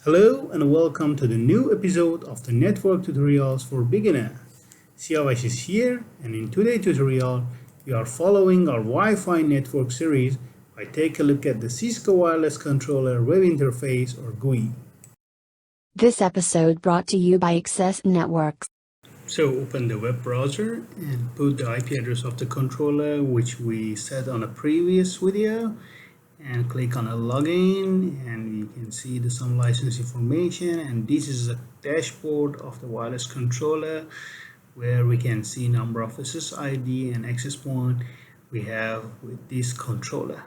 Hello and welcome to the new episode of the Network Tutorials for Beginner. Siavash is here, and in today's tutorial we are following our Wi-Fi network series by taking a look at the Cisco Wireless Controller Web Interface or GUI. This episode brought to you by Access Networks. So open the web browser and put the IP address of the controller which we set on a previous video, and click on a login, and you can see some license information, and this is a dashboard of the wireless controller where we can see number of SSID and access point we have with this controller.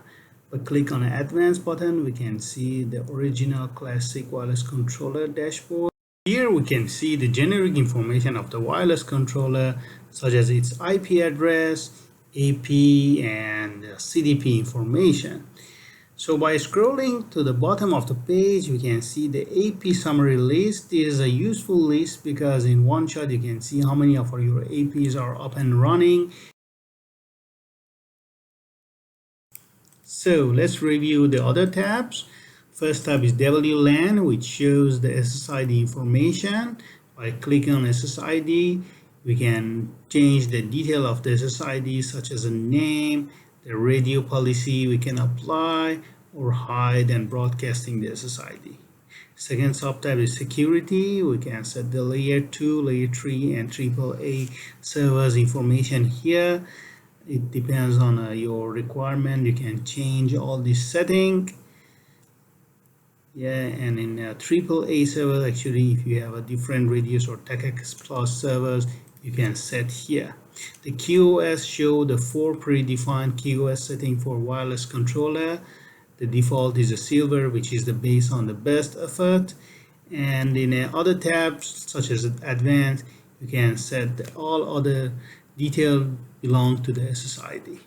But click on the advanced button, we can see the original classic wireless controller dashboard. Here we can see the generic information of the wireless controller, such as its IP address, AP and CDP information. So by scrolling to the bottom of the page, we can see the AP summary list. This is a useful list because in one shot you can see how many of your APs are up and running. So let's review the other tabs. First tab is WLAN, which shows the SSID information. By clicking on SSID, we can change the detail of the SSID, such as a name, the radio policy we can apply, or hide and broadcasting the SSID. Second subtab is security. We can set the layer 2, layer 3 and AAA servers information here. It depends on your requirement. You can change all this setting. And in AAA server, actually if you have a different radius or TechX Plus servers, you can set here. The QoS show the 4 predefined QoS setting for wireless controller. The default is a silver, which is the based on the best effort. And in other tabs such as advanced, you can set all other details belong to the SSID.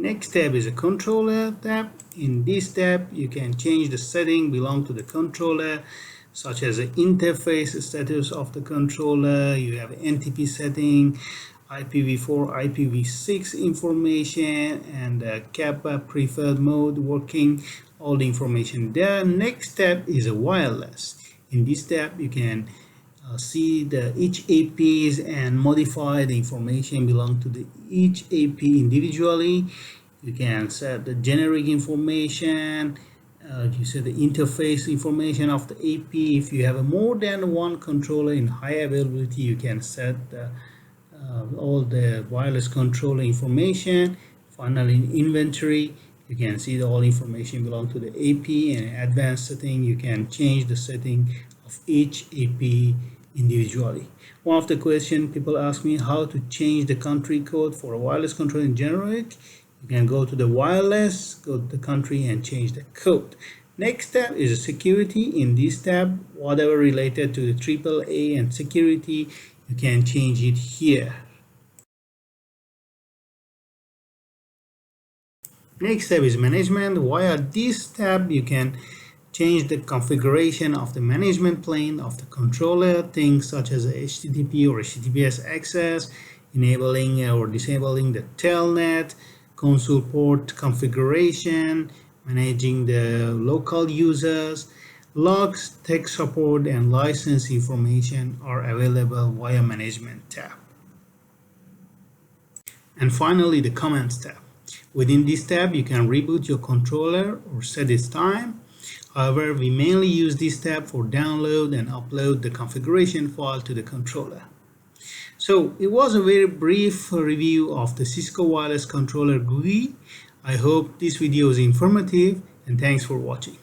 Next tab is a controller tab. In this tab, you can change the setting belong to the controller, such as the interface status of the controller. You have NTP setting, IPv4, IPv6 information, and Kappa preferred mode working, all the information there. Next tab is a wireless. In this tab, you can see each APs and modify the information belong to each AP individually. You can set the generic information. You set the interface information of the AP. If you have more than one controller in high availability, you can set all the wireless controller information. Finally, in inventory, you can see all information belong to the AP, and advanced setting, you can change the setting of each AP individually. One of the questions people ask me, how to change the country code for a wireless controller in generic. You can go to the wireless, go to the country and change the code. Next tab is security. In this tab, whatever related to the AAA and security, you can change it here. Next tab is management. Via this tab, you can change the configuration of the management plane of the controller, things such as HTTP or HTTPS access, enabling or disabling the telnet, console port configuration, managing the local users. Logs, tech support, and license information are available via management tab. And finally, the commands tab. Within this tab, you can reboot your controller or set its time. However, we mainly use this tab for download and upload the configuration file to the controller. So it was a very brief review of the Cisco Wireless Controller GUI. I hope this video is informative, and thanks for watching.